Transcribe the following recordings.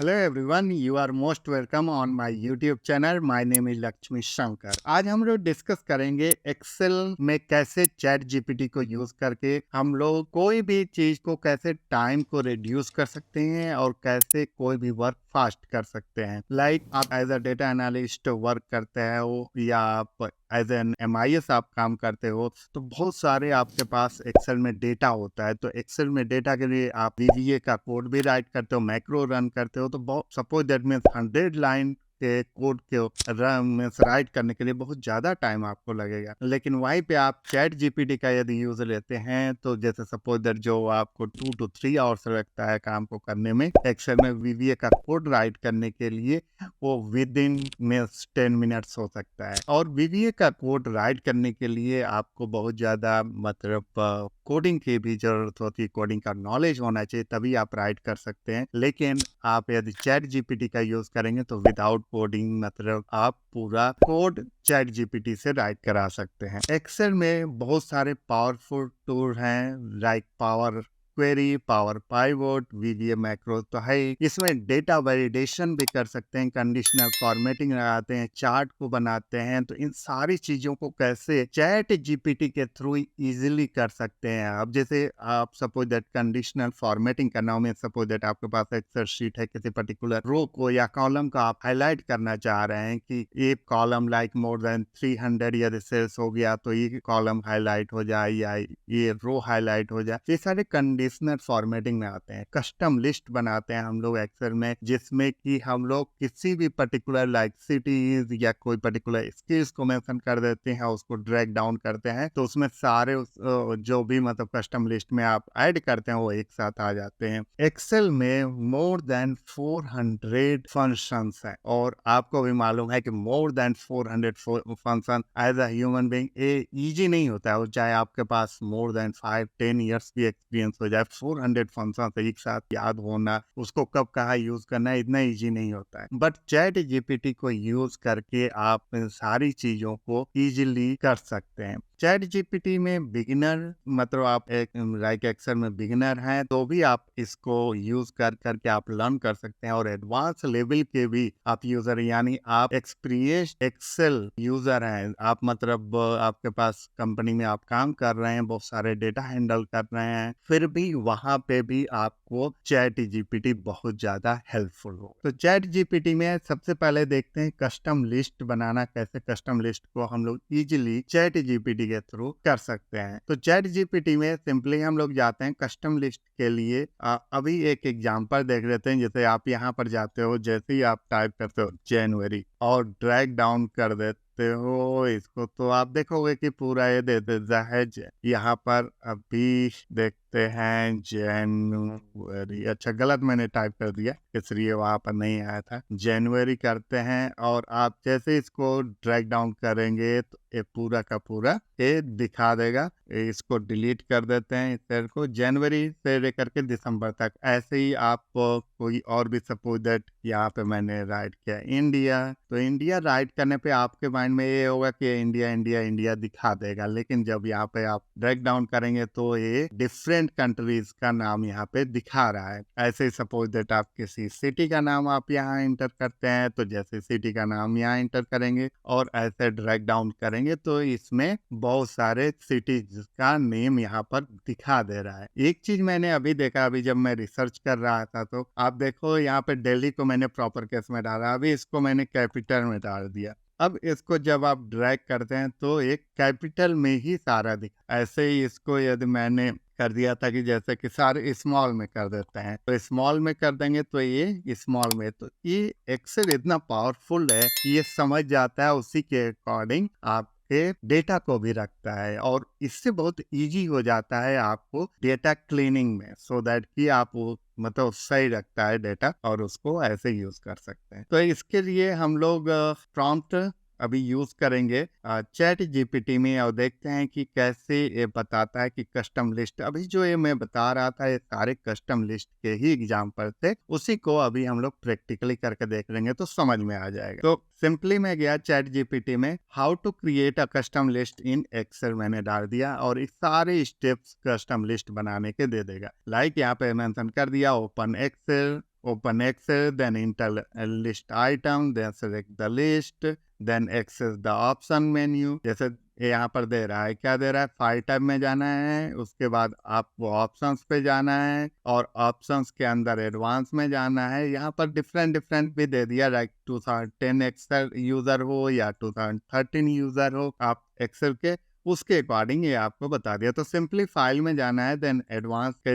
Hello everyone, you are most welcome on my YouTube channel. My name is Lakshmi Shankar. आज हम लोग discuss करेंगे Excel में कैसे चैट जीपीटी को यूज करके हम लोग कोई भी चीज को कैसे टाइम को रिड्यूस कर सकते हैं और कैसे कोई भी वर्क फास्ट कर सकते हैं। लाइक आप as a data analyst work करते हैं हो या आप एज एन MIS आप काम करते हो, तो बहुत सारे आपके पास एक्सेल में डेटा होता है। तो एक्सेल में डेटा के लिए आप VBA का कोड भी राइट करते हो, मैक्रो रन करते हो। तो बहुत सपोज दैट मीन्स 100 लाइन के कोड के रन राइट करने के लिए बहुत ज्यादा टाइम आपको लगेगा। लेकिन वहीं पे आप चैट जीपीटी का यदि यूज लेते हैं, तो जैसे सपोज दैट जो आपको 2 to 3 आवर्स लगता है काम को करने में, एक्सेल में VBA का कोड राइट करने के लिए वो विद इन मीन्स 10 मिनट्स हो सकता है। और VBA का कोड राइट करने के लिए आपको बहुत ज़्यादा मतलब कोडिंग की भी ज़रूरत होती है, कोडिंग का नॉलेज होना चाहिए, तभी आप राइट कर सकते हैं। लेकिन आप यदि चैट जीपीटी का यूज़ करेंगे तो विदाउट कोडिंग मतलब आप पूरा कोड चैट जीपीटी से राइट करा सकते हैं। एक्सेल में बहुत सारे पावरफुल टूल हैं, like power query, power pivot, VBA macro तो है ही। इसमें डेटा वैलिडेशन भी कर सकते हैं, कंडीशनल फॉर्मेटिंग लगाते हैं, चार्ट को बनाते हैं। तो इन सारी चीजों को कैसे चैट जीपीटी के थ्रू इजीली कर सकते हैं। अब जैसे आप सपोज दैट कंडीशनल फॉर्मेटिंग करना हो, सपोज दैट आपके पास एक्सेल शीट है, किसी पर्टिकुलर रो को या कॉलम को आप हाईलाइट करना चाह रहे हैं कि एक कॉलम लाइक मोर देन 300 यदि सेल्स हो गया तो ये कॉलम हाईलाइट हो जाए या ये रो हाईलाइट हो जाए। ये सारे कंडीशनल फॉर्मेटिंग में आते हैं। कस्टम लिस्ट बनाते हैं हम लोग एक्सेल में, जिसमें कि हम लोग किसी भी पर्टिकुलर लाइक सिटीज या कोई पर्टिकुलर स्किल्स को मेंशन कर देते हैं, उसको ड्रैग डाउन करते हैं, तो उसमें सारे जो भी मतलब कस्टम लिस्ट में आप ऐड करते हैं वो एक साथ आ जाते हैं। एक्सेल में मोर देन 400 फंक्शंस हैं, और आपको भी मालूम है कि more than 400 function as a human being ये इजी नहीं होता है। और चाहे आपके पास मोर देन 5-10 ईयर्स की एक्सपीरियंस हो जाए, 400 फंक्शन एक साथ याद होना, उसको कब कहाँ यूज करना इतना इजी नहीं होता है। बट चैट जीपीटी को यूज करके आप इन सारी चीजों को इजीली कर सकते हैं। चैट जीपीटी में बिगिनर मतलब आप एक लाइक एक्सेल में बिगिनर हैं तो भी आप इसको यूज कर करके आप लर्न कर सकते हैं। और एडवांस लेवल के भी आप यूजर यानी आप एक्सपीरियंस एक्सेल यूजर हैं, आप मतलब आपके पास कंपनी में आप काम कर रहे हैं, बहुत सारे डेटा हैंडल कर रहे हैं, फिर भी वहां पे भी आपको चैट जीपीटी बहुत ज्यादा हेल्पफुल हो। तो चैट जीपीटी में सबसे पहले देखते हैं कस्टम लिस्ट बनाना, कैसे कस्टम लिस्ट को हम लोग इजिली चैट जीपीटी के थ्रू कर सकते हैं। तो चैट जीपीटी में सिंपली हम लोग जाते हैं कस्टम लिस्ट के लिए। अभी एक एग्जांपल देख लेते हैं। जैसे आप यहाँ पर जाते हो, जैसे ही आप टाइप करते हो जनवरी और ड्रैग डाउन कर देते हो इसको, तो आप देखोगे कि पूरा ये दे देता है। यहाँ पर अभी देखते हैं जनवरी, अच्छा गलत मैंने टाइप कर दिया इसलिए वहां पर नहीं आया था। जनवरी करते हैं और आप जैसे इसको ड्रैग डाउन करेंगे तो ये पूरा का पूरा ये दिखा देगा। इसको डिलीट कर देते हैं इस सेल को। जनवरी से लेकर के दिसंबर तक ऐसे ही आप कोई और भी सपोज दैट यहाँ पे मैंने राइट किया इंडिया, तो इंडिया राइट करने पे आपके माइंड में ये होगा कि इंडिया इंडिया इंडिया दिखा देगा। लेकिन जब यहाँ पे आप ब्रेक डाउन करेंगे तो ये डिफरेंट कंट्रीज का नाम यहाँ पे दिखा रहा है। ऐसे ही सपोज दैट आप किसी सिटी का नाम आप यहाँ इंटर करते हैं, तो जैसे सिटी का नाम यहाँ इंटर करेंगे और ऐसे ड्रैग डाउन करेंगे तो इसमें बहुत सारे सिटीज का नेम यहाँ पर दिखा दे रहा है। एक चीज मैंने अभी देखा, अभी जब मैं रिसर्च कर रहा था, तो आप देखो यहाँ पे दिल्ली को मैंने प्रॉपर केस में डाला, अभी इसको मैंने कैपिटल में डाल दिया। अब इसको जब आप ड्रैग करते हैं तो एक कैपिटल में ही सारा दिखा। ऐसे ही इसको यदि मैंने कर दिया था कि जैसे कि सारे स्मॉल में कर देते हैं, तो स्मॉल में कर देंगे तो ये स्मॉल में, तो ये एक्सेल इतना पावरफुल है कि ये समझ जाता है, उसी के अकॉर्डिंग आप के डेटा को भी रखता है। और इससे बहुत इजी हो जाता है आपको डेटा क्लीनिंग में, सो दैट कि आप वो मतलब सही रखता है डेटा और उसको ऐसे यूज कर सकते हैं। तो इसके लिए हम लोग प्रॉम्प्ट अभी यूज करेंगे चैट जीपीटी में, और देखते हैं कि कैसे ये बताता है कि कस्टम लिस्ट। अभी जो ये मैं बता रहा था ये सारे कस्टम लिस्ट के ही एग्जांपल थे, उसी को अभी हम लोग प्रैक्टिकली करके देख लेंगे तो समझ में आ जाएगा। तो सिंपली मैं गया चैट जीपीटी में, how to create a custom list in Excel मैंने डाल दिया और इस सारे स्टेप्स कस्टम लिस्ट बनाने के दे देगा। लाइक यहाँ पे मेंशन कर दिया open Excel, open Excel, then enter a list item, then select the list, then access the option menu। जैसे यहाँ पर दे रहा है, क्या दे रहा है, फाइल टाइप में जाना है, उसके बाद आपको ऑप्शंस पे जाना है और ऑप्शंस के अंदर एडवांस में जाना है। यहाँ पर डिफरेंट भी दे दिया, लाइक 2010 एक्सेल यूजर हो या 2013 यूजर हो, आप एक्सेल के उसके अकॉर्डिंग ये आपको बता दिया। तो सिंपली फाइल में जाना है, देन एडवांस के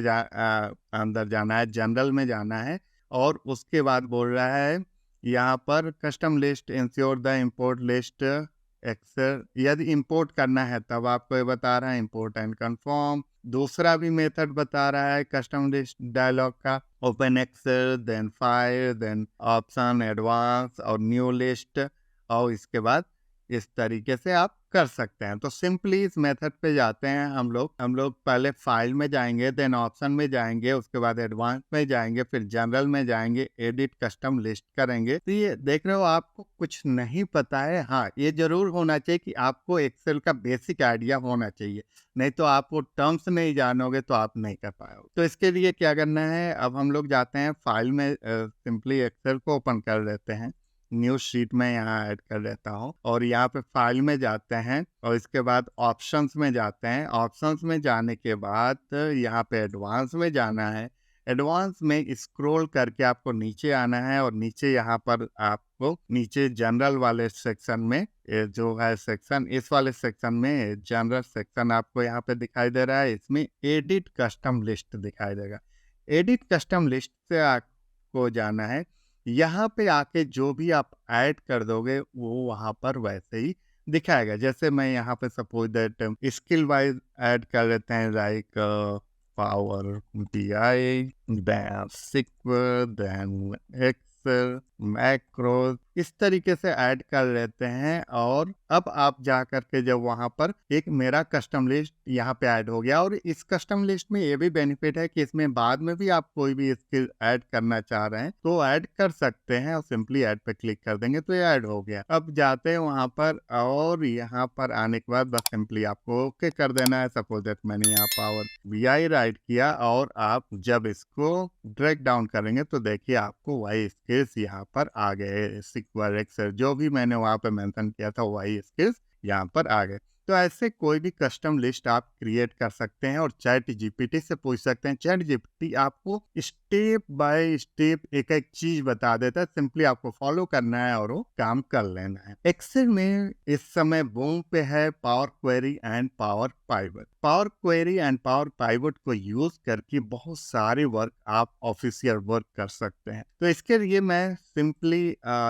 अंदर जाना है, जनरल में जाना है और उसके बाद बोल रहा है यहाँ पर custom list ensure the import list Excel. यदि इंपोर्ट करना है तब आपको ये बता रहा है इंपोर्ट एंड कंफर्म। दूसरा भी मेथड बता रहा है कस्टम लिस्ट डायलॉग का, open Excel, then file, then option, advance और न्यू लिस्ट, और इसके बाद इस तरीके से आप कर सकते हैं। तो सिंपली इस मेथड पे जाते हैं हम लोग पहले फाइल में जाएंगे, देन ऑप्शन में जाएंगे, उसके बाद एडवांस में जाएंगे, फिर जनरल में जाएंगे, एडिट कस्टम लिस्ट करेंगे। तो ये देख रहे हो, आपको कुछ नहीं पता है, हाँ ये जरूर होना चाहिए कि आपको एक्सेल का बेसिक आइडिया होना चाहिए, नहीं तो आप वो टर्म्स नहीं जानोगे तो आप नहीं कर पाओगे। तो इसके लिए क्या करना है, अब हम लोग जाते हैं फाइल में, सिंपली एक्सेल को ओपन कर लेते हैं, न्यू शीट में यहाँ ऐड कर लेता हूँ और यहाँ पे फाइल में जाते हैं और इसके बाद ऑप्शंस में जाते हैं। ऑप्शंस में जाने के बाद यहाँ पे एडवांस में जाना है। एडवांस में स्क्रॉल करके आपको नीचे आना है और नीचे यहाँ पर आपको नीचे जनरल वाले सेक्शन में, ये जो है सेक्शन, इस वाले सेक्शन में जनरल सेक्शन आपको यहाँ पे दिखाई दे रहा है, इसमें एडिट कस्टम लिस्ट दिखाई देगा। एडिट कस्टम लिस्ट से आपको जाना है, यहाँ पे आके जो भी आप ऐड कर दोगे वो वहां पर वैसे ही दिखाएगा। जैसे मैं यहाँ पे suppose that skill wise add कर लेते हैं, like power BI, then SQL, then Excel, macros, इस तरीके से ऐड कर लेते हैं। और अब आप जा करके जब वहां पर एक मेरा कस्टम लिस्ट यहाँ पे ऐड हो गया, और इस कस्टम लिस्ट में ये भी बेनिफिट है कि इसमें बाद में भी आप कोई भी स्किल ऐड करना चाह रहे हैं तो ऐड कर सकते हैं और सिंपली ऐड पे क्लिक कर देंगे तो ये ऐड हो गया। अब जाते हैं वहां पर और यहाँ पर आने के बाद बस सिंपली आपको ओके कर देना है। सपोज दैट मैंने यहाँ पावर BI राइट किया और आप जब इसको ड्रैग डाउन करेंगे तो देखिए आपको वही स्किल्स यहाँ पर आ गए, SQL, एक्सेल, जो भी मैंने वहां पे मेंशन किया था वही स्किल्स यहाँ पर आ गए। तो ऐसे कोई भी कस्टम लिस्ट आप क्रिएट कर सकते हैं और चैट जीपीटी से पूछ सकते हैं। चैट जीपीटी आपको स्टेप बाय स्टेप एक एक चीज बता देता है, सिंपली आपको फॉलो करना है और वो काम कर लेना है। एक्सेल में इस समय बूम पे है power query and power pivot. Power query and power pivot को यूज करके बहुत सारे वर्क आप ऑफिशियल वर्क कर सकते हैं। तो इसके लिए मैं सिंपली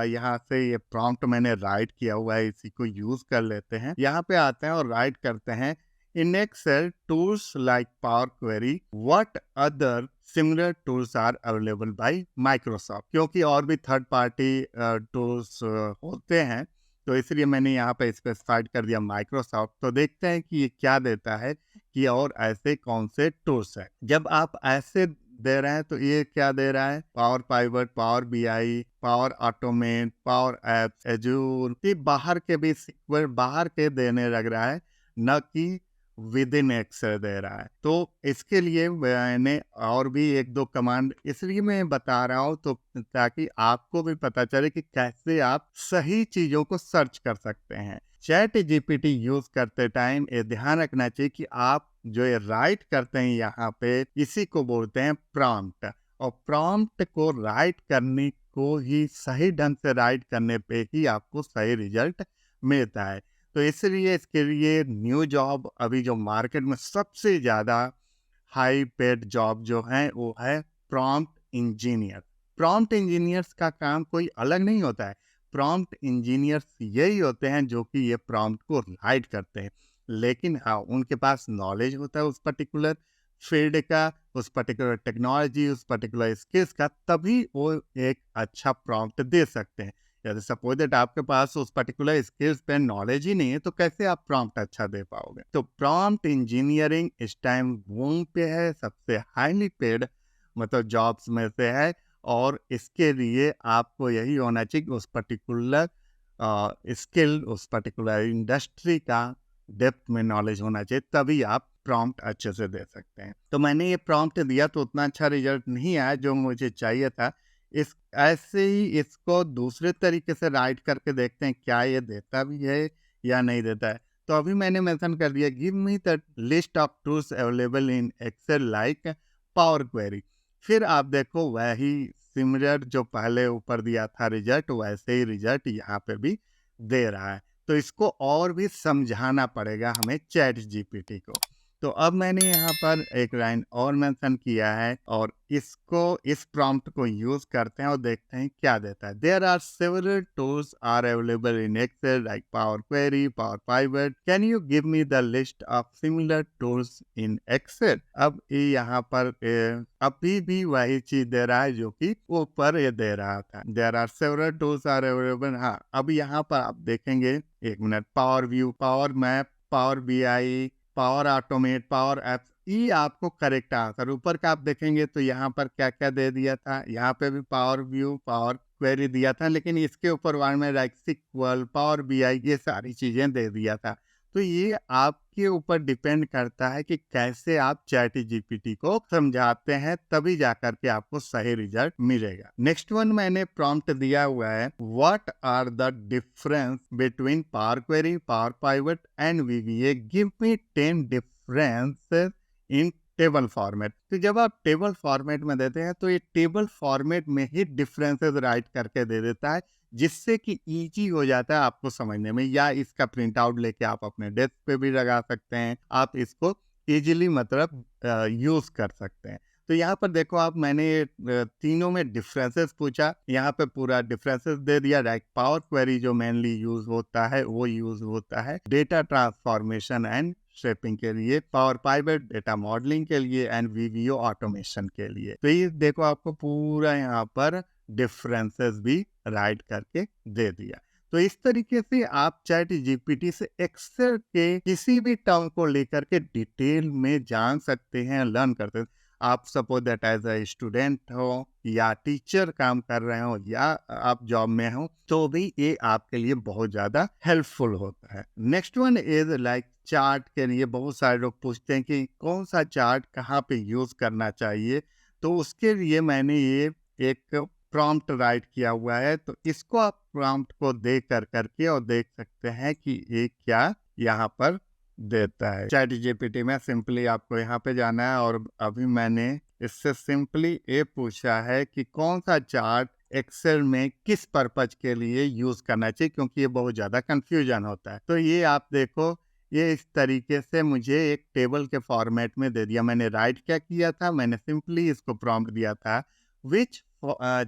यहाँ से ये प्रॉम्प्ट मैंने राइट किया हुआ है, इसी को यूज कर लेते हैं। यहाँ पे आते हैं और राइट करते हैं, in Excel tools like power query what other similar tools are available by Microsoft. क्योंकि और भी थर्ड पार्टी टूल्स होते हैं तो इसलिए मैंने यहाँ पे स्पेसिफाइड कर दिया माइक्रोसॉफ्ट। तो देखते हैं कि ये क्या देता है कि और ऐसे कौन से टूल्स हैं। जब आप ऐसे दे रहे हैं तो ये क्या दे रहा है, power pivot, power BI, power automate, power apps, Azure, ये बाहर के भी सिक्वेंस बाहर के देने लग रहा है, न कि विद इन एक्सेल दे रहा है। तो इसके लिए मैंने और भी एक दो कमांड इसलिए मैं बता रहा हूँ तो ताकि आपको भी पता चले कि कैसे आप सही चीजों को सर्च कर सकते हैं। चैट जीपीटी यूज करते टाइम ये ध्यान रखना चाहिए कि आप जो ये राइट करते हैं यहाँ पे, इसी को बोलते हैं प्रॉम्प्ट, और प्रॉम्प्ट को राइट करने को ही सही ढंग से राइट करने पे ही आपको सही रिजल्ट मिलता है। तो इसलिए इसके लिए न्यू जॉब अभी जो मार्केट में सबसे ज्यादा हाई पेड जॉब जो है वो है प्रॉम्प्ट इंजीनियर। प्रॉम्प्ट इंजीनियर्स का काम कोई अलग नहीं होता है, प्रॉम्प्ट इंजीनियर्स यही होते हैं जो कि ये प्रॉम्प्ट को राइट करते हैं। लेकिन हाँ, उनके पास नॉलेज होता है उस पर्टिकुलर फील्ड का, उस पर्टिकुलर टेक्नोलॉजी, उस पर्टिकुलर स्किल्स का, तभी वो एक अच्छा प्रॉम्प्ट दे सकते हैं। यदि सपोज दैट आपके पास उस पर्टिकुलर स्किल्स पे नॉलेज ही नहीं है तो कैसे आप प्रॉम्प्ट अच्छा दे पाओगे। तो प्रॉम्प्ट इंजीनियरिंग इस टाइम बूम पे है, सबसे हाईली पेड मतलब जॉब्स में से है, और इसके लिए आपको यही होना चाहिए कि उस पर्टिकुलर स्किल, उस पर्टिकुलर इंडस्ट्री का डेप्थ में नॉलेज होना चाहिए, तभी आप प्रॉम्प्ट अच्छे से दे सकते हैं। तो मैंने ये प्रॉम्प्ट दिया तो उतना अच्छा रिजल्ट नहीं आया जो मुझे चाहिए था, इस ऐसे ही इसको दूसरे तरीके से राइट करके देखते हैं क्या ये देता भी है या नहीं देता है। तो अभी मैंने मेंशन कर दिया, give me the list of tools available in Excel like power query. फिर आप देखो वही सिमिलर जो पहले ऊपर दिया था रिजल्ट, वैसे ही रिजल्ट यहाँ पे भी दे रहा है। तो इसको और भी समझाना पड़ेगा हमें चैट जीपीटी को। तो अब मैंने यहाँ पर एक लाइन और मेंशन किया है और इसको इस प्रॉम्प्ट को यूज करते हैं और देखते हैं क्या देता है। There are several tools are available in Excel like power query, power pivot. Can you give me the list of similar tools in Excel? अब ये यहाँ पर अभी भी वही चीज दे रहा है जो कि ऊपर ये दे रहा था। There are several tools are available. हाँ, अब यहाँ पर आप देखेंगे, एक minute, power view, power map, power BI, power automate, power apps, ये आपको करेक्ट आंसर। ऊपर का आप देखेंगे तो यहाँ पर क्या क्या दे दिया था, यहाँ पे भी पावर व्यू, पावर क्वेरी दिया था, लेकिन इसके ऊपर वन में लाइक सिक्वल, पावर बीआई, ये सारी चीजें दे दिया था। तो ये आपके ऊपर डिपेंड करता है कि कैसे आप चैट जीपीटी को समझाते हैं, तभी जाकर के आपको सही रिजल्ट मिलेगा। नेक्स्ट वन मैंने प्रॉम्प्ट दिया हुआ है, what are the difference between power query, power pivot and VBA? Give me 10 differences in table format. तो जब आप टेबल फॉर्मेट में देते हैं तो ये टेबल फॉर्मेट में ही डिफरेंसेस राइट करके दे देता है, जिससे कि इजी हो जाता है आपको समझने में। या इसका प्रिंट आउट लेके आप अपने डेस्क पे भी लगा सकते हैं, आप इसको इजीली मतलब यूज कर सकते हैं। तो यहाँ पर देखो आप, मैंने तीनों में डिफरेंसेस पूछा, यहाँ पे पूरा डिफरेंसेस दे दिया। लाइक पावर क्वेरी जो मेनली यूज होता है वो यूज होता है डेटा ट्रांसफॉर्मेशन एंड शेपिंग के लिए, पावर पाइवट डेटा मॉडलिंग के लिए एंड वीवीओ ऑटोमेशन के लिए। तो ये देखो आपको पूरा यहाँ पर डिफरेंसेस भी राइट करके दे दिया। तो इस तरीके से आप चैट जीपीटी से एक्सेल के किसी भी टर्म को लेकर के डिटेल में जान सकते हैं, लर्न करते हैं। आप suppose that as a student हो या टीचर काम कर रहे हो या आप जॉब में हो, तो भी ये आपके लिए बहुत ज्यादा हेल्पफुल होता है। Next one is like chart के लिए बहुत सारे लोग पूछते हैं कि कौन सा चार्ट कहाँ पे यूज करना चाहिए। तो उसके लिए मैंने ये एक प्रॉम्प्ट राइट किया हुआ है। तो इसको आप प्रॉम्प्ट को देख करके और देख सकते हैं कि ये क्या यहाँ पर देता है। चैट जीपीटी में सिंपली आपको यहाँ पे जाना है और अभी मैंने इससे सिंपली ये पूछा है कि कौन सा चार्ट एक्सेल में किस पर्पज के लिए यूज करना चाहिए, क्योंकि ये बहुत ज्यादा कंफ्यूजन होता है। तो ये आप देखो, ये इस तरीके से मुझे एक टेबल के फॉर्मेट में दे दिया। मैंने राइट क्या किया था, मैंने सिंपली इसको प्रॉम्प्ट दिया था, which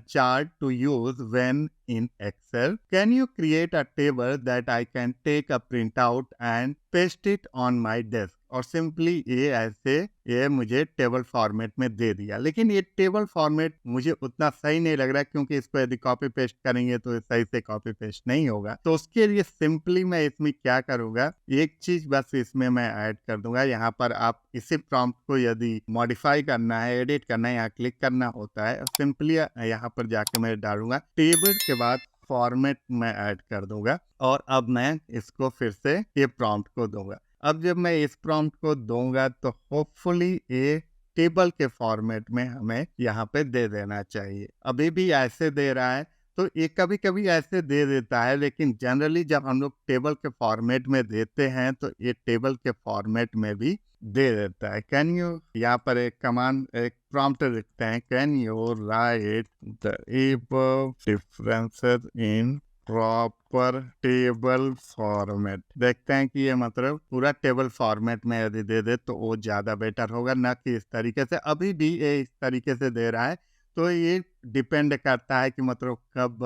chart to use when in Excel? Can you create a table that I can take a printout and paste it on my desk? और सिंपली ये ऐसे ये मुझे टेबल फॉर्मेट में दे दिया। लेकिन ये टेबल फॉर्मेट मुझे उतना सही नहीं लग रहा, क्योंकि इसको यदि कॉपी पेस्ट करेंगे तो सही से कॉपी पेस्ट नहीं होगा। तो उसके लिए सिंपली मैं इसमें क्या करूंगा, एक चीज बस इसमें मैं ऐड कर दूंगा। यहाँ पर आप इसी प्रॉम्प्ट को यदि मॉडिफाई करना है, एडिट करना है, यहाँ क्लिक करना होता है, सिंपली यहाँ पर जाके मैं डालूंगा टेबल के बाद फॉर्मेट में ऐड कर दूंगा और अब मैं इसको फिर से ये प्रॉम्प्ट को दूंगा। अब जब मैं इस प्रॉम्प्ट को दूंगा तो होपफुली ये टेबल के फॉर्मेट में हमें यहाँ पे दे देना चाहिए। अभी भी ऐसे दे रहा है, तो ये कभी कभी ऐसे दे देता है, लेकिन जनरली जब हम लोग टेबल के फॉर्मेट में देते हैं तो ये टेबल के फॉर्मेट में भी दे देता है। कैन यू, यहाँ पर एक कमांड, एक प्रॉम्प्ट लिखते हैं, can you right the above differences in proper table format. देखते हैं कि ये मतलब पूरा टेबल फॉर्मेट में यदि दे दे तो वो ज्यादा बेटर होगा, ना कि इस तरीके से। अभी भी ये इस तरीके से दे रहा है, तो ये डिपेंड करता है कि मतलब कब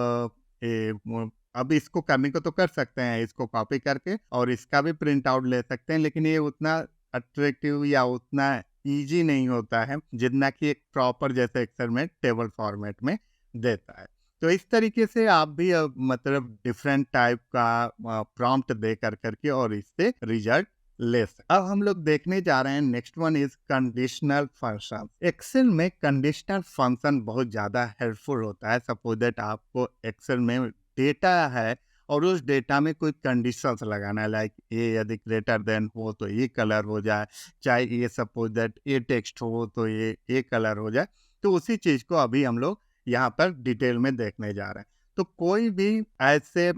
अब इसको करने को तो कर सकते हैं, इसको कॉपी करके और इसका भी प्रिंट आउट ले सकते हैं, लेकिन ये उतना अट्रैक्टिव या उतना इजी नहीं होता है जितना कि एक प्रॉपर जैसे एक्सेल में टेबल फॉर्मेट में देता है। तो इस तरीके से आप भी मतलब डिफरेंट टाइप का प्रॉम्प्ट दे करके और इससे रिजल्ट ले सकते। अब हम लोग देखने जा रहे हैं, next one is conditional function. Excel में कंडीशनल फंक्शन बहुत ज्यादा हेल्पफुल होता है। सपोज दैट आपको एक्सेल में डेटा है और उस डेटा में कोई कंडीशंस लगाना है, लाइक ये यदि ग्रेटर देन हो तो ये कलर हो जाए, चाहे ये सपोज दैट ये टेक्स्ट हो तो ये कलर हो जाए। तो उसी चीज को अभी हम लोग यहाँ पर डिटेल में देखने जा रहे हैं। तो कोई भी ऐसे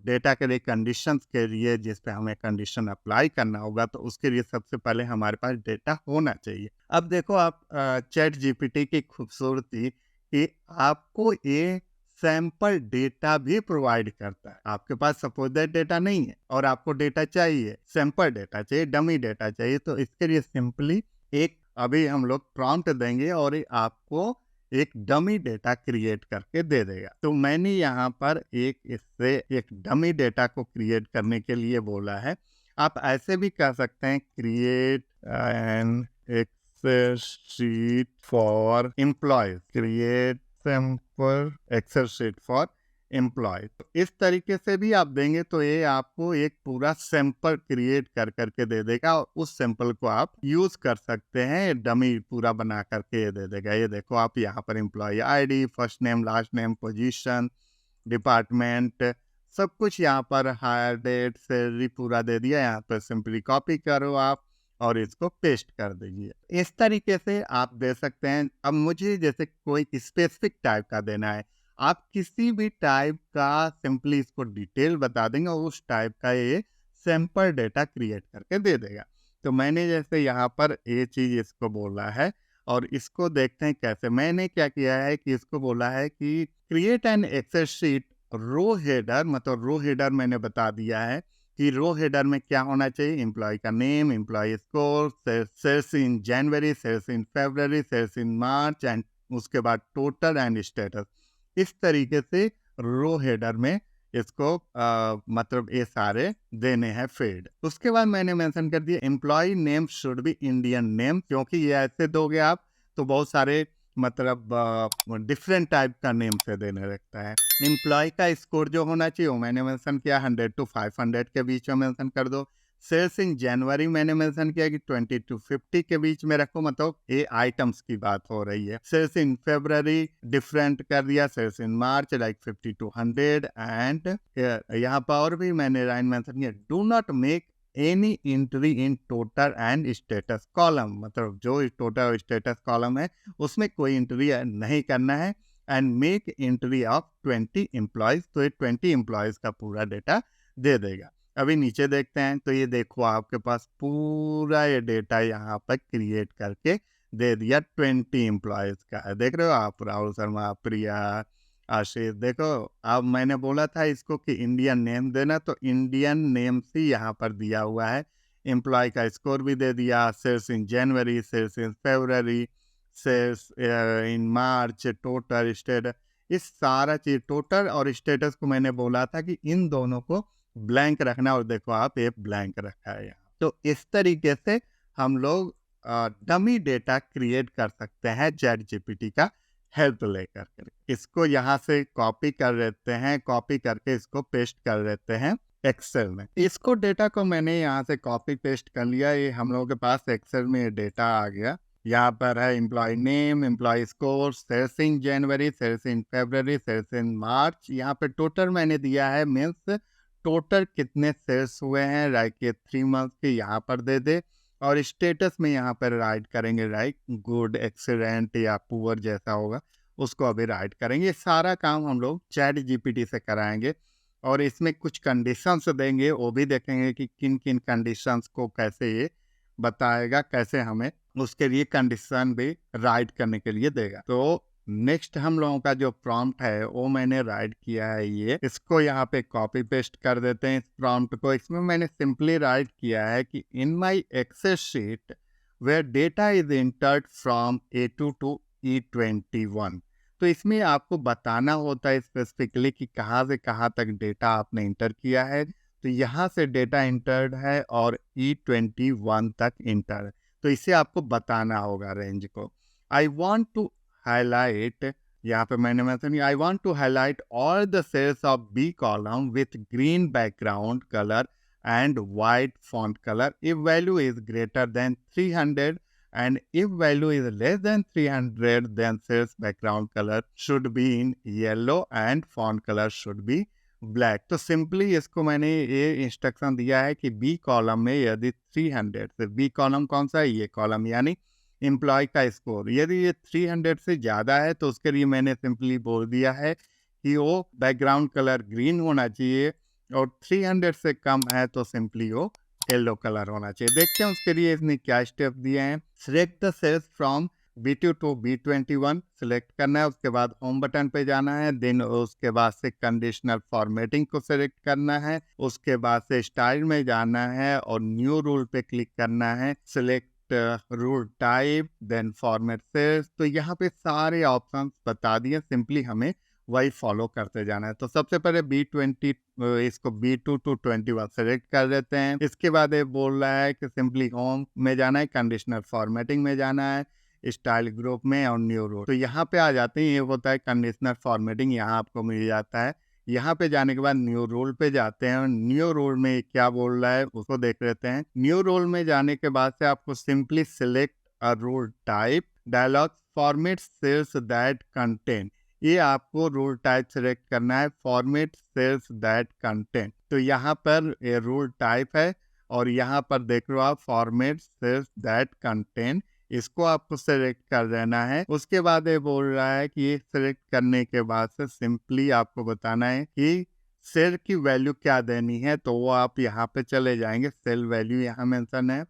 डेटा के लिए कंडीशंस के लिए जिस पे हमें कंडीशन अप्लाई करना होगा, तो उसके लिए सबसे पहले हमारे पास डेटा होना चाहिए। अब देखो आप चैट जीपीटी की खूबसूरती कि आपको ये सैंपल डेटा भी प्रोवाइड करता है। आपके पास सपोज डेटा नहीं है और आपको डेटा चाहिए, सैंपल डेटा चाहिए, डमी डेटा चाहिए, तो इसके लिए सिंपली एक अभी हम लोग प्रॉम्प्ट देंगे और ये आपको एक डमी डेटा क्रिएट करके दे देगा। तो मैंने यहाँ पर इससे एक डमी डेटा को क्रिएट करने के लिए बोला है। आप ऐसे भी कर सकते हैं, create an Excel sheet for employees, create sample Excel sheet for employee. तो इस तरीके से भी आप देंगे तो ये आपको एक पूरा सैंपल क्रिएट कर करके दे देगा और उस सैंपल को आप यूज कर सकते हैं, डमी पूरा बना करके ये दे देगा। ये देखो आप यहाँ पर employee ID, first name, last name, position, department, सब कुछ यहाँ पर, हायर डेट, सैलरी पूरा दे दिया। यहाँ पर सिंपली कॉपी करो आप और इसको पेस्ट कर दीजिए। इस तरीके से आप दे सकते हैं। अब मुझे जैसे कोई स्पेसिफिक टाइप का देना है, आप किसी भी टाइप का सिंपली इसको डिटेल बता देंगे और उस टाइप का ये सैंपल डेटा क्रिएट करके दे देगा। तो मैंने जैसे यहाँ पर ये चीज इसको बोला है और इसको देखते हैं कैसे। मैंने क्या किया है कि इसको बोला है कि create an Excel sheet row header, मतलब रो हेडर मैंने बता दिया है कि रो हेडर में क्या होना चाहिए, एम्प्लॉय का name, employee score, sales in January, sales in February, sales in March and उसके बाद टोटल एंड स्टेटस। इस तरीके से रो हेडर में इसको मतलब ये सारे देने हैं फील्ड। उसके बाद मैंने मेंशन कर दिया employee name should be Indian name, क्योंकि ये ऐसे दोगे आप तो बहुत सारे मतलब डिफरेंट टाइप का नेम से देने लगता है। एम्प्लॉय का स्कोर जो होना चाहिए वो मैंने मेंशन किया 100 to 500 के बीच में मेंशन कर दो। सेल्स इन जनवरी मैंने मेंशन किया कि 20 to 50 के बीच में रखो, मतलब ये आइटम्स की बात हो रही है। सेल्स इन फरवरी डिफरेंट कर दिया, sales in March like 50 to 100 and यहाँ पर और भी मैंने लाइन मेंशन किया, do not make any entry in total and status column, मतलब जो टोटल और स्टेटस कॉलम है उसमें कोई एंट्री नहीं करना है। And make entry of 20 employees, तो ये 20 एम्प्लॉयज का पूरा डेटा दे देगा। अभी नीचे देखते हैं तो ये देखो आपके पास पूरा ये डेटा यहाँ पर क्रिएट करके दे दिया 20 एम्प्लॉयज का। देख रहे हो आप, राहुल शर्मा, प्रिया, आशीष। देखो अब मैंने बोला था इसको कि इंडियन नेम देना, तो इंडियन नेम से यहाँ पर दिया हुआ है। एम्प्लॉय का स्कोर भी दे दिया, sales in January, sales in February, sales in March, total, status. इस सारा चीज टोटल और स्टेटस को मैंने बोला था कि इन दोनों को ब्लैंक रखना, और देखो आप ये ब्लैंक रखा है यहाँ। तो इस तरीके से हम लोग डमी डेटा क्रिएट कर सकते हैं चैट जीपीटी का हेल्प लेकर के। इसको यहाँ से कॉपी कर लेते हैं, कॉपी करके इसको पेस्ट कर लेते हैं एक्सेल में। इसको डेटा को मैंने यहाँ से कॉपी पेस्ट कर लिया, ये हम लोगों के पास एक्सेल में ये डेटा आ गया। यहाँ पर है employee name, employee score, sales in January, sales in February, sales in March. यहाँ पे टोटल मैंने दिया है, मीन्स टोटल कितने सेल्स हुए हैं, लाइक ये 3 मंथ के यहाँ पर दे दे। और स्टेटस में यहाँ पर राइट करेंगे, लाइक गुड, एक्सीलेंट या पुअर जैसा होगा उसको अभी राइट करेंगे। सारा काम हम लोग चैट जीपीटी से कराएंगे और इसमें कुछ कंडीशंस देंगे, वो भी देखेंगे कि किन किन कंडीशंस को कैसे ये बताएगा, कैसे हमें उसके लिए कंडीशन भी राइट करने के लिए देगा। तो नेक्स्ट हम लोगों का जो प्रॉम्प्ट है वो मैंने राइट किया है, ये इसको यहाँ पे कॉपी पेस्ट कर देते हैं इस प्रॉम्प्ट को। इसमें मैंने सिंपली राइट किया है कि in my Excel sheet where data is entered from A2 to E21। तो इसमें आपको बताना होता है स्पेसिफिकली कि कहाँ से कहाँ तक डेटा आपने इंटर किया है। तो यहाँ से डेटा इंटर्ड है और E21 तक इंटर है, तो इसे आपको बताना होगा रेंज को। आई वॉन्ट टू हाईलाइट, यहाँ पे मैंने मेंशन किया, I want to highlight all the cells of B column with green background colour and white font colour if value is greater than 300 and if value is less than 300 then sales background color should be in yellow and font color should be black. तो simply इसको मैंने ये instruction दिया है कि B column में यदि 300 से, बी कॉलम कौन सा है, ये कॉलम यानी एम्प्लॉय का स्कोर। यदि ये 300 से ज़्यादा है तो उसके लिए मैंने सिंपली बोल दिया है कि वो बैकग्राउंड कलर ग्रीन होना चाहिए, और 300 से कम है तो सिंपली वो येलो कलर होना चाहिए। देखते हैं उसके लिए इसने क्या स्टेप दिए हैं। Select the cells from B2 to B21 select करना है, उसके बाद होम बटन पे जाना है, देन उसके बाद से कंडीशनल फॉर्मेटिंग को सिलेक्ट करना है, उसके बाद से स्टाइल में जाना है और न्यू रूल पे क्लिक करना है, select rule type, then format cells. तो यहाँ पे सारे ऑप्शंस बता दिए, सिंपली हमें वही फॉलो करते जाना है। तो सबसे पहले B20 इसको B2 टू 21 सेलेक्ट कर देते हैं। इसके बाद ये बोल रहा है कि सिंपली होम में जाना है, कंडीशनल फॉर्मेटिंग में जाना है, स्टाइल ग्रुप में और न्यू रूल। तो यहाँ पे आ जाते हैं, ये होता है कंडीशनल फॉर्मेटिंग, यहाँ आपको मिल जाता है। यहाँ पे जाने के बाद न्यू रूल पे जाते हैं, न्यू रूल में क्या बोल रहा है उसको देख लेते हैं। न्यू रूल में जाने के बाद से आपको simply select a rule type, dialog format cells that contain, ये आपको रूल टाइप सेलेक्ट करना है, फॉर्मेट सेल्स दैट कंटेंट। तो यहाँ पर ये रूल टाइप है और यहाँ पर देख लो आप फॉर्मेट सेल्स दैट कंटेंट, इसको आपको सेलेक्ट कर देना है। उसके बाद ये बोल रहा है कि ये सेलेक्ट करने के बाद से सिंपली आपको बताना है कि सेल की वैल्यू क्या देनी है। तो वो आप यहाँ पे चले जाएंगे, सेल वैल्यू यहाँ मेंशन है,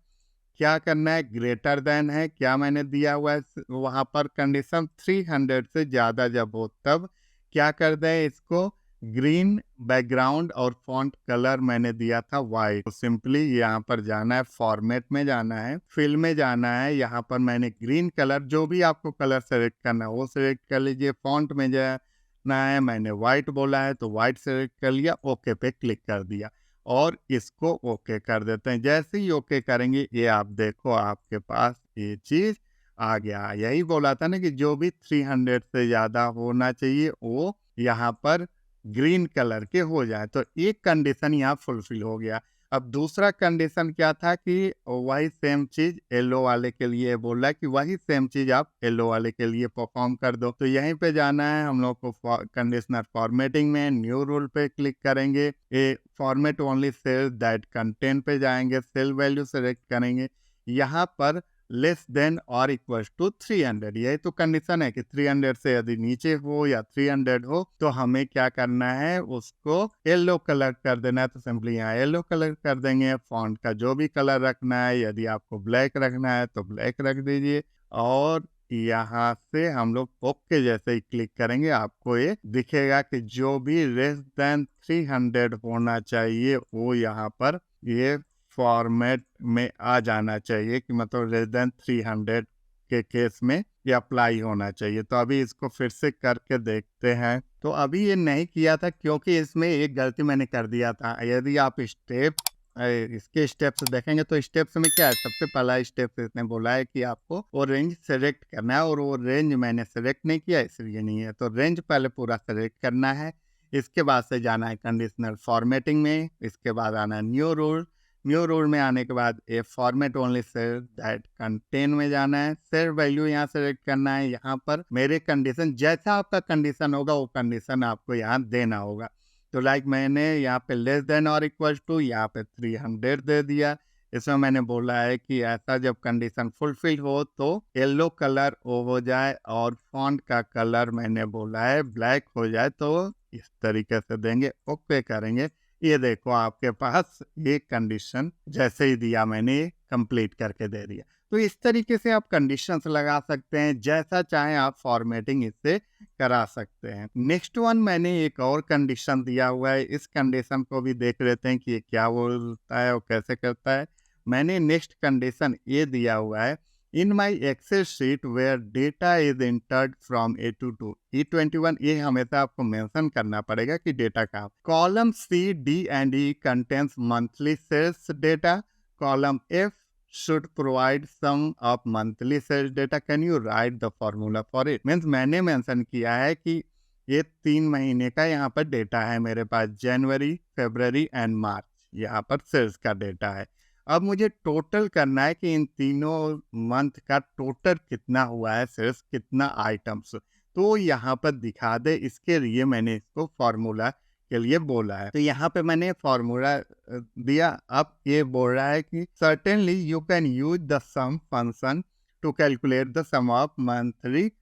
क्या करना है, ग्रेटर देन है, क्या मैंने दिया हुआ है वहां पर कंडीशन 300 से ज्यादा जब हो तब क्या कर दें, इसको ग्रीन बैकग्राउंड और फॉन्ट कलर मैंने दिया था वाइट। तो सिंपली यहाँ पर जाना है, फॉर्मेट में जाना है, फिल में जाना है, यहाँ पर मैंने ग्रीन कलर, जो भी आपको कलर सेलेक्ट करना है वो सेलेक्ट कर लीजिए। फॉन्ट में जाना है, मैंने वाइट बोला है तो वाइट सेलेक्ट कर लिया, ओके पे क्लिक कर दिया और इसको ओके कर देते हैं। जैसे ही ओके करेंगे ये आप देखो आपके पास ये चीज आ गया। यही बोला था ना कि जो भी 300 से ज्यादा होना चाहिए वो यहाँ पर ग्रीन कलर के हो जाए। तो एक कंडीशन यहाँ फुलफिल हो गया। अब दूसरा कंडीशन क्या था कि वही सेम चीज येलो वाले के लिए बोल रहा है कि वही सेम चीज आप येलो वाले के लिए परफॉर्म कर दो। तो यहीं पे जाना है हम लोग को, कंडीशनर फॉर्मेटिंग में न्यू रूल पे क्लिक करेंगे, ये format only cell that contain पे जाएंगे, सेल वैल्यू सेलेक्ट करेंगे, यहाँ पर लेस देन और इक्वल टू 300, यही तो कंडीशन है कि 300 से यदि नीचे हो या 300 हो तो हमें क्या करना है, उसको येलो कलर कर देना है। तो सिंपली यहाँ येलो कलर कर देंगे। फॉन्ट का जो भी कलर रखना है, यदि आपको ब्लैक रखना है तो ब्लैक रख दीजिए, और यहाँ से हम लोग ओके जैसे ही क्लिक करेंगे आपको ये दिखेगा कि जो भी लेस देन 300 होना चाहिए वो यहाँ पर ये फॉर्मेट में आ जाना चाहिए, कि मतलब लेस देन 300 के केस में ये अप्लाई होना चाहिए। तो अभी इसको फिर से करके देखते हैं। तो अभी ये नहीं किया था क्योंकि इसमें एक गलती मैंने कर दिया था। यदि आप इसके स्टेप्स देखेंगे तो स्टेप्स में क्या है, सबसे पहला स्टेप इसने बोला है कि आपको वो रेंज सेलेक्ट करना है, और वो रेंज मैंने सेलेक्ट नहीं किया इसलिए नहीं है। तो रेंज पहले पूरा सेलेक्ट करना है, इसके बाद से जाना है कंडीशनल फॉर्मेटिंग में, इसके बाद आना है न्यू रूल, न्यू रूल में आने के बाद a format only cell that contain में जाना है, सेल वैल्यू यहाँ सेलेक्ट करना है। यहाँ पर मेरे कंडीशन जैसा आपका कंडीशन होगा वो कंडीशन आपको यहाँ देना होगा। तो लाइक मैंने यहाँ पे लेस देन और इक्वल टू यहाँ पे 300 दे दिया। इसमें मैंने बोला है कि ऐसा जब कंडीशन फुलफिल हो तो येलो कलर हो जाए और फॉन्ट का कलर मैंने बोला है ब्लैक हो जाए, तो इस तरीके से देंगे, ओके करेंगे। ये देखो आपके पास ये कंडीशन जैसे ही दिया मैंने कंप्लीट करके दे दिया। तो इस तरीके से आप कंडीशंस लगा सकते हैं, जैसा चाहे आप फॉर्मेटिंग इससे करा सकते हैं। नेक्स्ट वन मैंने एक और कंडीशन दिया हुआ है, इस कंडीशन को भी देख लेते हैं कि ये क्या बोलता है और कैसे करता है। मैंने नेक्स्ट कंडीशन ये दिया हुआ है, in my Excel sheet where data is entered from A2 to E21, ये हमेशा आपको मेंशन करना पड़ेगा कि डेटा का column C, D and E contains monthly sales data, column F should provide sum of monthly sales data, can you write the formula for it। Means मैंने mention किया है कि ये 3 महीने का यहाँ पर डेटा है मेरे पास, जनवरी, फरवरी एंड मार्च, यहाँ पर सेल्स का डेटा है। अब मुझे टोटल करना है कि इन तीनों मंथ का टोटल कितना हुआ है, सेल्स कितना आइटम्स, तो यहाँ पर दिखा दे। इसके लिए मैंने इसको फॉर्मूला के लिए बोला है। तो यहाँ पे मैंने फॉर्मूला दिया। अब ये बोल रहा है कि certainly you can use the sum function to calculate the sum of monthly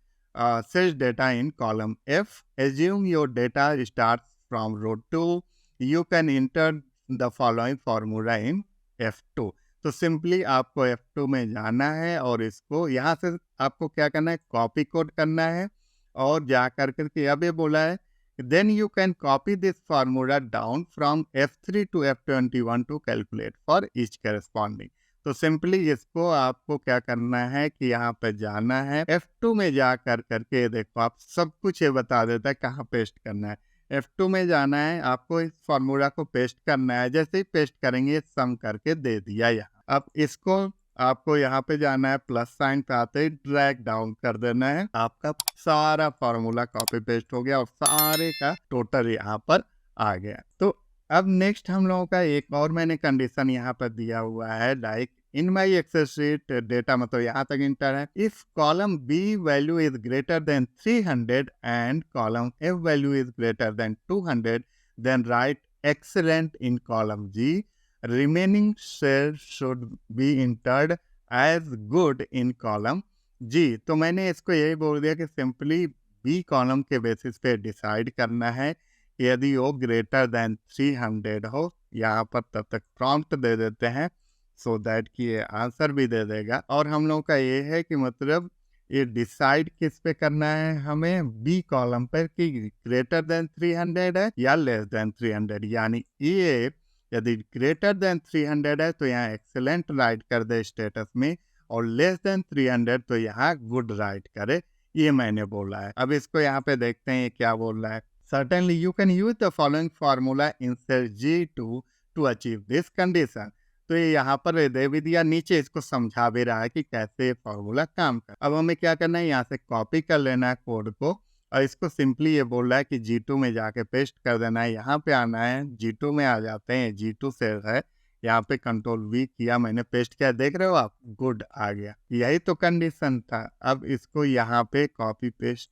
sales data in column F. Assume your data starts from row 2. You can enter the following formula in F2. तो simply आपको F2 में जाना है और इसको यहाँ से आपको क्या करना है, कॉपी कोड करना है और जा करके अब ये बोला है then you can copy this formula down from F3 to F21 to calculate for each corresponding. तो सिंपली इसको आपको क्या करना है कि यहाँ पे जाना है F2 में जा करके, देखो आप सब कुछ ये बता देता है कहाँ पेस्ट करना है। F2 में जाना है, आपको इस फॉर्मूला को पेस्ट करना है। जैसे ही पेस्ट करेंगे सम करके दे दिया यहाँ। अब इसको आपको यहाँ पे जाना है, प्लस साइन पे आते ही ड्रैग डाउन कर देना है। आपका सारा फॉर्मूला कॉपी पेस्ट हो गया और सारे का टोटल यहाँ पर आ गया। तो अब नेक्स्ट हम लोगों का एक और मैंने कंडीशन यहाँ पर दिया हुआ है, like in my Excel sheet data, मतलब यहाँ तक इंटर है। If column B value is greater than 300 and column F value is greater than 200 then write excellent in column G. Remaining cells should be entered as good in column G। तो मैंने इसको यही बोल दिया कि simply B column के basis पे decide करना है कि यदि वो ग्रेटर देन 300 हो। यहाँ पर तब तक प्रॉम्प्ट दे देते हैं सो दैट कि ये आंसर भी दे देगा। और हम लोग का ये है कि मतलब ये डिसाइड किस पे करना है, हमें बी कॉलम पर कि ग्रेटर देन 300 है या लेस देन 300। यानी ये यदि ग्रेटर देन 300 है तो यहाँ एक्सेलेंट राइट कर दे स्टेटस में, और लेस देन 300 तो यहाँ गुड राइट करे, ये मैंने बोला है। अब इसको यहाँ पे देखते हैं ये क्या बोल रहा है। Certainly you can use the following formula in cell G2 to achieve this condition. तो ये यहाँ पर दे भी दिया, नीचे इसको समझा भी रहा है कि कैसे फॉर्मूला काम कर। अब हमें क्या करना है, यहाँ से कॉपी कर लेना है कोड को और इसको सिंपली ये बोल रहा है कि G2 में जाके पेस्ट कर देना है। यहाँ पे आना है, G2 में आ जाते हैं, G2 सेल है, यहाँ पे कंट्रोल V किया मैंने, पेस्ट किया, देख रहे हो आप, गुड आ गया। यही तो कंडीशन था। अब इसको यहाँ पे कॉपी पेस्ट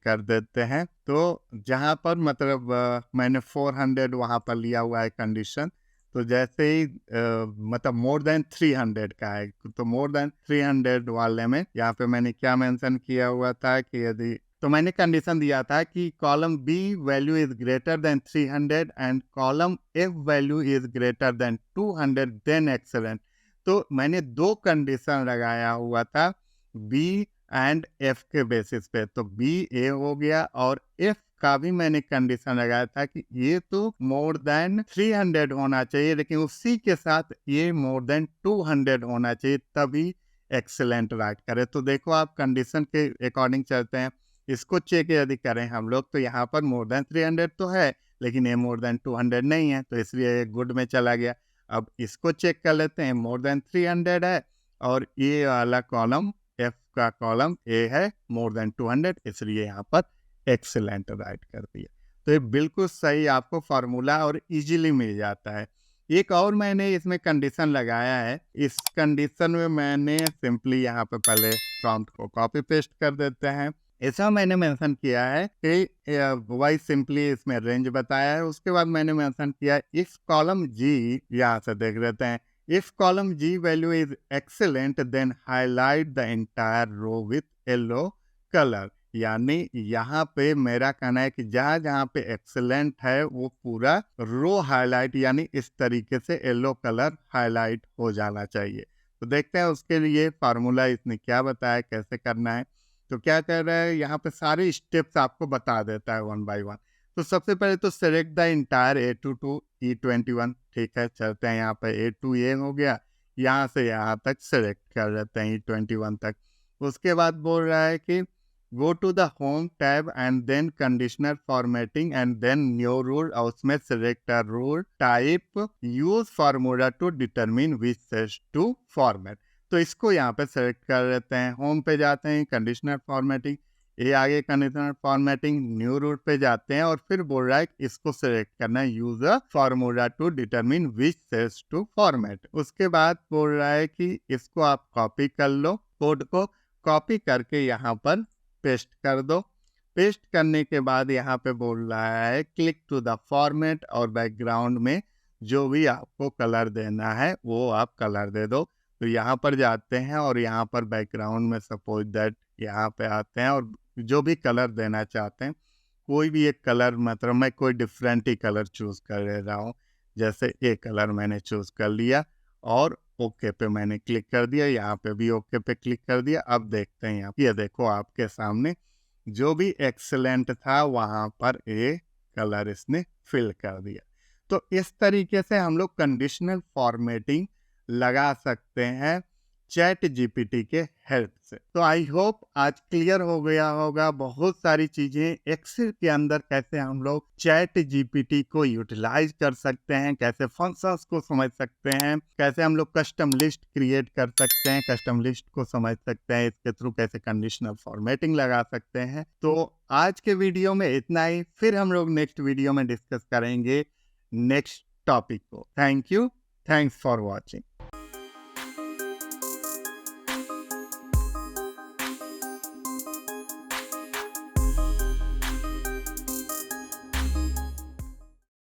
कर देते हैं। तो जहाँ पर मतलब मैंने 400 वहाँ पर लिया हुआ है कंडीशन, तो जैसे ही मतलब मोर देन 300 का है, तो मोर देन 300 वाले में यहाँ पे मैंने क्या मेंशन किया हुआ था कि यदि, तो मैंने कंडीशन दिया था कि column B value is greater than 300 and column F value is greater than 200 then excellent. तो मैंने दो कंडीशन लगाया हुआ था बी एंड एफ के बेसिस पे। तो बी ए हो गया और एफ का भी मैंने कंडीशन लगाया था कि ये तो मोर देन 300 होना चाहिए, लेकिन उसी के साथ ये मोर देन 200 होना चाहिए, तभी एक्सेलेंट राइट करे। तो देखो आप कंडीशन के अकॉर्डिंग चलते हैं। इसको चेक यदि करें हम लोग तो यहाँ पर मोर देन 300 तो है, लेकिन ये मोर देन 200 नहीं है, तो इसलिए गुड में चला गया। अब इसको चेक कर लेते हैं, मोर देन 300 है और ये वाला कॉलम एफ का कॉलम ए है मोर देन 200, इसलिए यहाँ पर एक्सेलेंट राइट कर दिया। तो ये बिल्कुल सही आपको फार्मूला और इजीली मिल जाता है। एक और मैंने इसमें कंडीशन लगाया है। इस कंडीशन में मैंने सिंपली यहाँ पे पहले प्रॉम्प्ट को कॉपी पेस्ट कर देते हैं। ऐसा मैंने मेंशन किया है कि वाई सिंपली इसमें रेंज बताया है। उसके बाद मैंने मेंशन किया इफ कॉलम जी, यहाँ से देख लेते हैं, if column G value is excellent then highlight the entire row with yellow colour. यानी यहाँ पे मेरा कहना है कि जहाँ जहाँ पे एक्सेलेंट है वो पूरा रो हाईलाइट, यानी इस तरीके से येलो कलर हाईलाइट हो जाना चाहिए। तो देखते हैं उसके लिए फार्मूला इसने क्या बताया, कैसे करना है। तो क्या कर रहा है, यहाँ पे सारे स्टेप्स आपको बता देता है वन बाय वन। तो सबसे पहले तो select the entire A2 to E21। ठीक है, चलते हैं यहाँ पे A2 ये हो गया, यहाँ से यहाँ तक सेलेक्ट कर लेते हैं E21 तक। उसके बाद बोल रहा है कि go to the home tab and then conditional formatting and then new rule, और उसमें select a rule type, use formula to determine which cells to format. तो इसको यहाँ पे सेलेक्ट कर लेते हैं, होम पे जाते हैं, कंडीशनर फॉर्मेटिंग, ये आगे कंडीशनर फॉर्मेटिंग, न्यू रूट पे जाते हैं और फिर बोल रहा है इसको सेलेक्ट करना है, use a formula to determine which cells to format. उसके बाद बोल रहा है कि इसको आप कॉपी कर लो, कोड को कॉपी करके यहाँ पर पेस्ट कर दो। पेस्ट करने के बाद यहाँ पे बोल रहा है क्लिक टू द फॉर्मेट, और बैकग्राउंड में जो भी आपको कलर देना है वो आप कलर दे दो। तो यहाँ पर जाते हैं और यहाँ पर बैकग्राउंड में सपोज दैट यहाँ पे आते हैं और जो भी कलर देना चाहते हैं कोई भी एक कलर, मतलब मैं कोई डिफरेंट ही कलर चूज कर ले रहा हूँ। जैसे ये कलर मैंने चूज कर लिया और ओके पे मैंने क्लिक कर दिया, यहाँ पे भी ओके पे क्लिक कर दिया। अब देखते हैं यहाँ, ये देखो आपके सामने जो भी एक्सेलेंट था वहां पर ये कलर इसने फिल कर दिया। तो इस तरीके से हम लोग कंडीशनल फॉर्मेटिंग लगा सकते हैं चैट जीपीटी के हेल्प से। तो आई होप आज क्लियर हो गया होगा बहुत सारी चीजें एक्सेल के अंदर कैसे हम लोग चैट जीपीटी को यूटिलाइज कर सकते हैं, कैसे फंक्शंस को समझ सकते हैं, कैसे हम लोग कस्टम लिस्ट क्रिएट कर सकते हैं, कस्टम लिस्ट को समझ सकते हैं, इसके थ्रू कैसे कंडीशनल फॉर्मेटिंग लगा सकते हैं। तो आज के वीडियो में इतना ही, फिर हम लोग नेक्स्ट वीडियो में डिस्कस करेंगे नेक्स्ट टॉपिक को। Thank you, thanks for watching.